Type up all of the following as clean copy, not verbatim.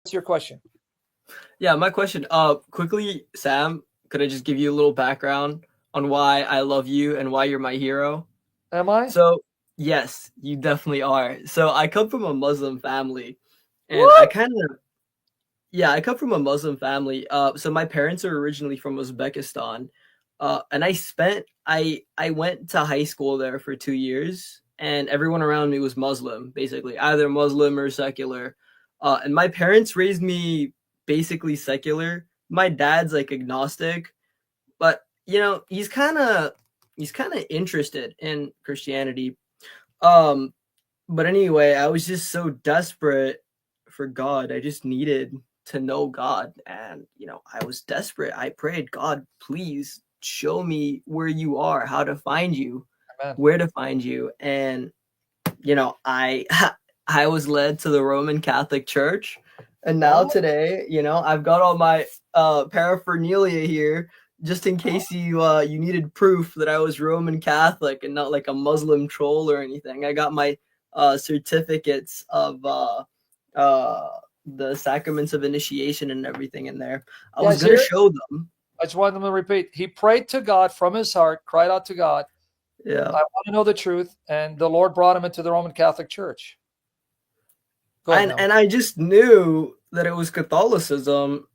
What's your question? Yeah, my question. Quickly, Sam, could I just give you a little background on why I love you and why you're my hero? Am I? So, yes, you definitely are. So, I come from a Muslim family, and What? I come from a Muslim family. So my parents are originally from Uzbekistan, and I went to high school there for 2 years, and everyone around me was Muslim, basically either Muslim or secular. And my parents raised me basically secular. My dad's like agnostic, but he's kind of interested in Christianity. Um, but anyway, I was just so desperate for God. I just needed to know God. And, I was desperate. I prayed, God, please show me where you are, how to find you, Amen. where to find you. And, I I was led to the Roman Catholic Church. And now today, I've got all my paraphernalia here just in case you needed proof that I was Roman Catholic and not like a Muslim troll or anything. I got my certificates of the sacraments of initiation and everything in there. I was going to show them. I just wanted them to repeat. He prayed to God from his heart, cried out to God. Yeah. I want to know the truth. And the Lord brought him into the Roman Catholic Church. And I just knew that it was Catholicism,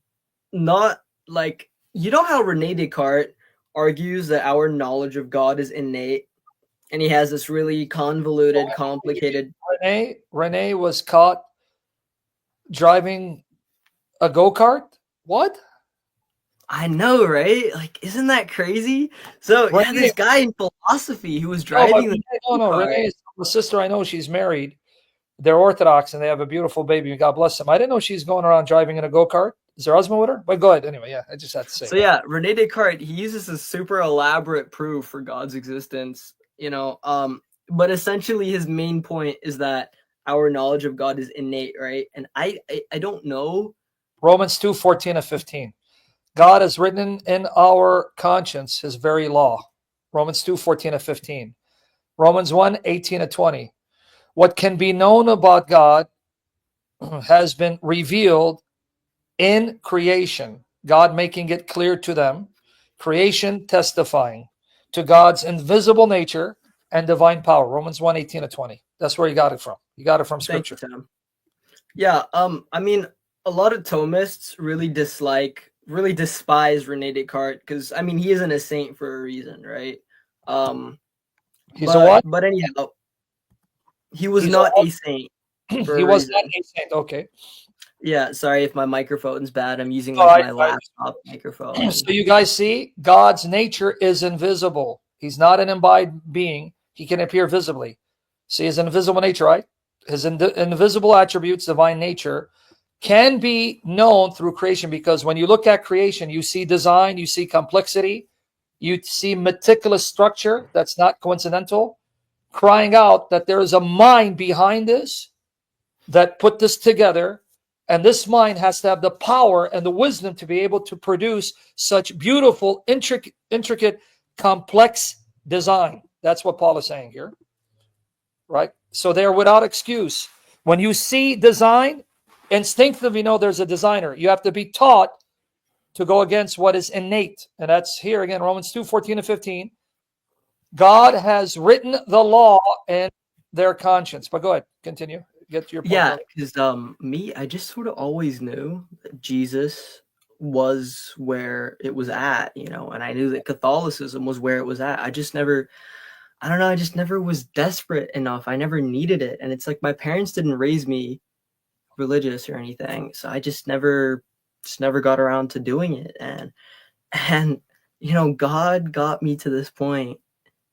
not like, how Rene Descartes argues that our knowledge of God is innate, and he has this really convoluted, complicated. Rene was caught driving a go-kart. What? I know, right? Like, isn't that crazy? So this guy in philosophy who was driving. Renee's the sister I know. She's married. They're Orthodox and they have a beautiful baby. God bless them. I didn't know she's going around driving in a go-kart. Is her husband with her? But go ahead. Anyway, yeah, I just had to say. So yeah, Rene Descartes, he uses a super elaborate proof for God's existence, but essentially his main point is that our knowledge of God is innate, right? And I don't know. Romans 2:14-15. God has written in our conscience his very law. Romans 2:14-15. Romans 1:18-20. What can be known about God has been revealed in creation, God making it clear to them, creation testifying to God's invisible nature and divine power. Romans 1:18-20. That's where you got it from. You got it from Scripture. Thank you, Sam. Yeah, I mean, a lot of Thomists really despise Rene Descartes because, he isn't a saint for a reason, right? He's a what? But anyhow, he was not a saint. He was not a saint. Okay. Yeah, sorry if my microphone's bad. I'm using my laptop microphone. So you guys see, God's nature is invisible. He's not an embodied being. He can appear visibly. See his invisible nature, right? His invisible attributes, divine nature, can be known through creation, because when you look at creation, you see design, you see complexity, you see meticulous structure that's not coincidental, crying out that there is a mind behind this that put this together. And this mind has to have the power and the wisdom to be able to produce such beautiful, intricate, complex design. That's what Paul is saying here, right? So they're without excuse. When you see design, instinctively know there's a designer. You have to be taught to go against what is innate. And that's here again, Romans 2:14-15. God has written the law in their conscience. But go ahead, continue. Get to your point. Yeah, because I just sort of always knew that Jesus was where it was at, and I knew that Catholicism was where it was at. I just never was desperate enough. I never needed it. And it's like my parents didn't raise me religious or anything, so I just never got around to doing it. And God got me to this point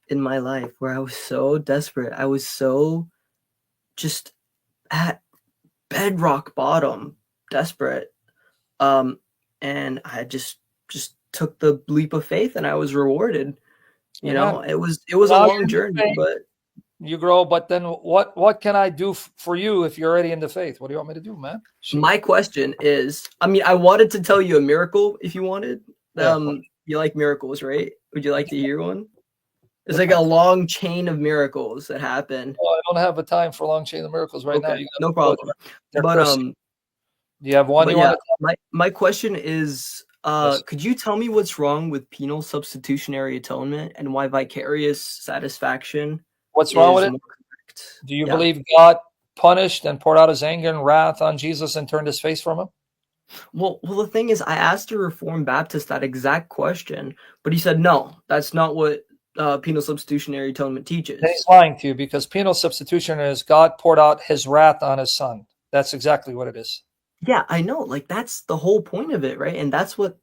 in my life where I was so desperate. I was so just at bedrock bottom, desperate. And I just took the leap of faith, and I was rewarded. It was a long journey, but you grow. But then what can I do for you if you're already in the faith? What do you want me to do, man? My question is, I wanted to tell you a miracle if you wanted. You like miracles, right? Would you like to hear one? It's like a long chain of miracles that happen. Well, I don't have a time for a long chain of miracles right now. No problem. But Do you have one But you yeah, want to? my question is, Yes. could you tell me what's wrong with penal substitutionary atonement and why vicarious satisfaction What's wrong with is it? more correct? Do you Yeah. believe God punished and poured out his anger and wrath on Jesus and turned his face from him? Well, the thing is, I asked a Reformed Baptist that exact question, but he said no, that's not what penal substitutionary atonement Then he's teaches. lying to you, because penal substitution is God poured out his wrath on his son. That's exactly what it is. Yeah, I know. Like that's the whole point of it, right? And that's what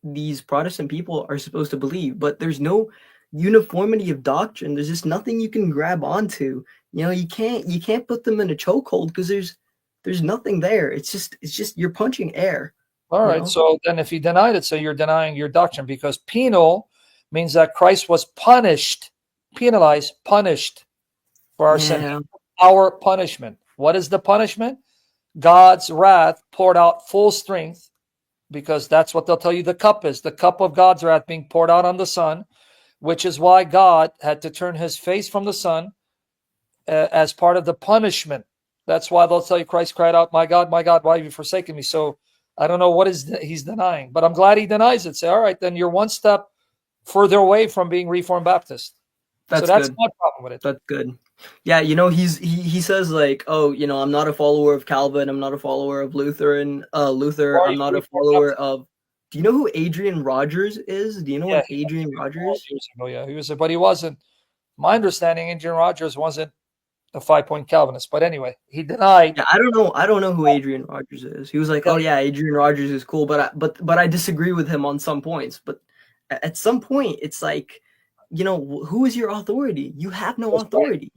these Protestant people are supposed to believe. But there's no uniformity of doctrine. There's just nothing you can grab onto. You know, you can't put them in a chokehold because there's nothing there. It's just you're punching air. All You right. know? So then if he denied it, so you're denying your doctrine, because penal means that Christ was punished, penalized, punished for our sin. Yeah. Our punishment. What is the punishment? God's wrath poured out full strength, because that's what they'll tell you the cup is. The cup of God's wrath being poured out on the Son, which is why God had to turn his face from the Son as part of the punishment. That's why they'll tell you Christ cried out, my God, why have you forsaken me? So I don't know what he's denying, but I'm glad he denies it. Say, all right, then you're one step further away from being Reformed Baptist. That's So that's good. my problem with it. That's good. Yeah, you know, he says like, oh, you know, I'm not a follower of Calvin, I'm not a follower of Luther, I'm not a follower of. Do you know who Adrian Rogers is? Do you know Yeah, what Adrian Rogers? years ago, yeah, he was, but he wasn't. My understanding, Adrian Rogers wasn't a 5-point Calvinist, but anyway, he denied. Yeah, I don't know who Adrian Rogers is. He was like, oh yeah, Adrian Rogers is cool, but I disagree with him on some points. But at some point, it's like, you know, who is your authority? You have no authority.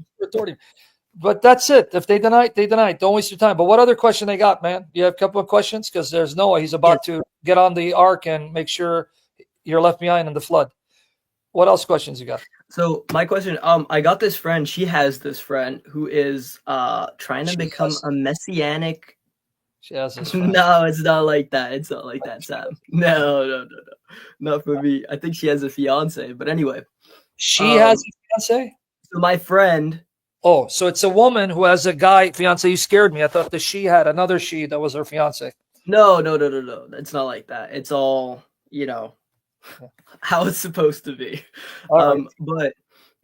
But that's it. If they deny it, they deny it. Don't waste your time. But what other question they got, man? You have a couple of questions? Because there's Noah. He's about to get on the ark and make sure you're left behind in the flood. What else questions you got? So my question, I got this friend. She has this friend who is trying to become a Messianic. She has this friend. No, it's not like that. It's not like that, Sam. No. Not for me. I think she has a fiance. But anyway. She has a fiance? So my friend. Oh, so it's a woman who has a guy fiance. You scared me. I thought that she had another she that was her fiance. No. It's not like that. It's all, you know, how it's supposed to be. Right.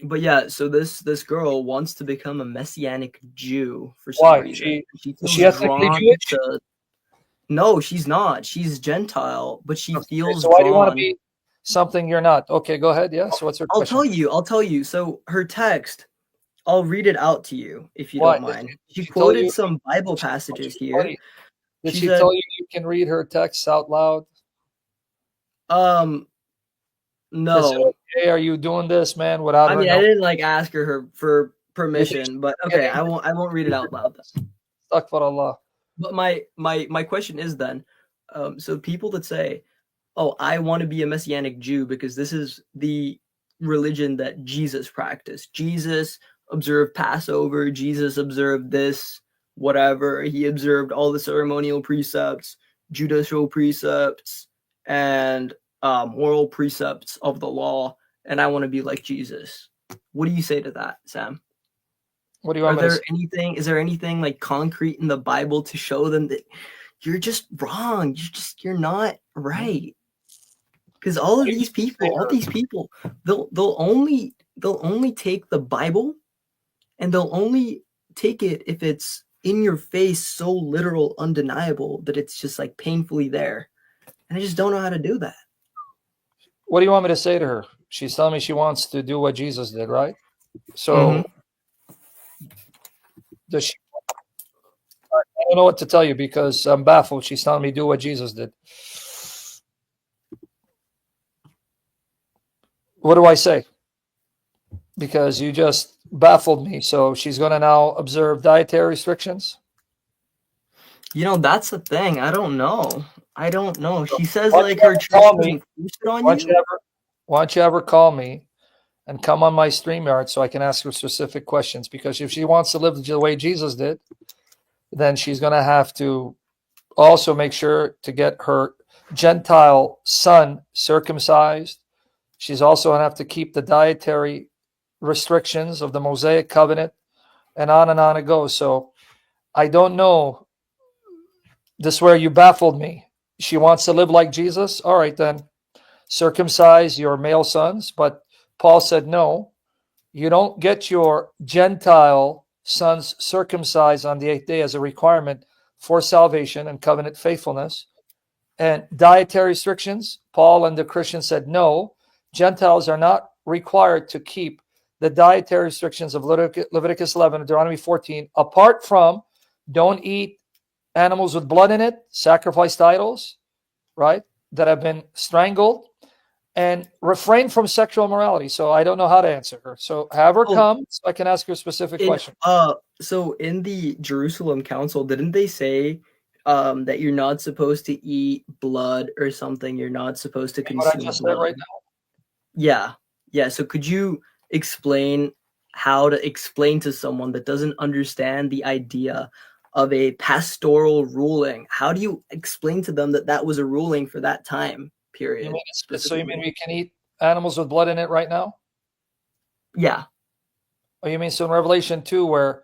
But yeah, so this girl wants to become a Messianic Jew for some reason. She has to. No, she's not. She's Gentile, but she feels. So why do you want to be something you're not? Okay, go ahead. Yeah. So what's her question? I'll tell you. So her text, I'll read it out to you if you don't mind. She quoted some Bible passages here. Did she tell you you can read her texts out loud? No. Okay, are you doing this, man? Without I mean, I didn't like ask her for permission, but okay, I won't read it out loud then. Astaghfirullah. But my question is then, so people that say, oh, I want to be a Messianic Jew because this is the religion that Jesus practiced. Jesus observed Passover. Jesus observed this, whatever. He observed all the ceremonial precepts, judicial precepts, and moral precepts of the law. And I want to be like Jesus. What do you say to that, Sam? What do you want? Is there anything like concrete in the Bible to show them that you're just wrong? You're not right. Because all these people, they'll only take the Bible, and they'll only take it if it's in your face, so literal, undeniable that it's just like painfully there. And I just don't know how to do that. What do you want me to say to her? She's telling me she wants to do what Jesus did, right? So does she? I don't know what to tell you because I'm baffled. She's telling me do what Jesus did. What do I say? Because you just baffled me. So she's going to now observe dietary restrictions? You know, that's the thing. I don't know. She says like her church doesn't push it on you. Why don't you ever call me and come on my StreamYard so I can ask her specific questions? Because if she wants to live the way Jesus did, then she's going to have to also make sure to get her Gentile son circumcised. She's also going to have to keep the dietary restrictions of the Mosaic covenant, and on it goes. So I don't know This is where you baffled me. She wants to live like Jesus. All right, then circumcise your male sons. But Paul said, no, you don't get your Gentile sons circumcised on the 8th day as a requirement for salvation and covenant faithfulness. And dietary restrictions, Paul and the Christians said, no, Gentiles are not required to keep the dietary restrictions of Leviticus 11 and Deuteronomy 14, apart from don't eat animals with blood in it, sacrificed idols, right, that have been strangled, and refrain from sexual immorality. So I don't know how to answer her. So have her come so I can ask her a specific question. So in the Jerusalem Council, didn't they say that you're not supposed to eat blood or something? You're not supposed to consume What I just blood. said right now? Yeah. So could you explain how to explain to someone that doesn't understand the idea of a pastoral ruling? How do you explain to them that that was a ruling for that time period? So you mean we can eat animals with blood in it right now? Yeah. Oh, you mean so in Revelation 2 where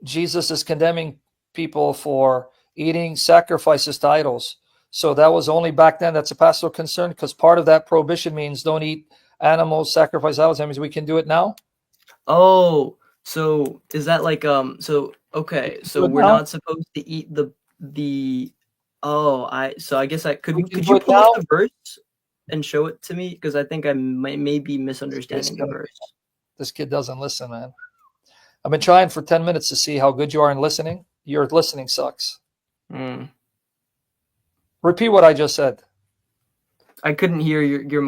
Jesus is condemning people for eating sacrifices to idols. So that was only back then. That's a pastoral concern because part of that prohibition means don't eat animals, sacrifice idols. That means we can do it now. Oh, so is that like so okay, so we're not supposed to eat the I guess could you pull up the verse and show it to me, because I think I may be misunderstanding the verse. This kid doesn't listen, man. I've been trying for 10 minutes to see how good you are in listening. Your listening sucks. Repeat what I just said. I couldn't hear your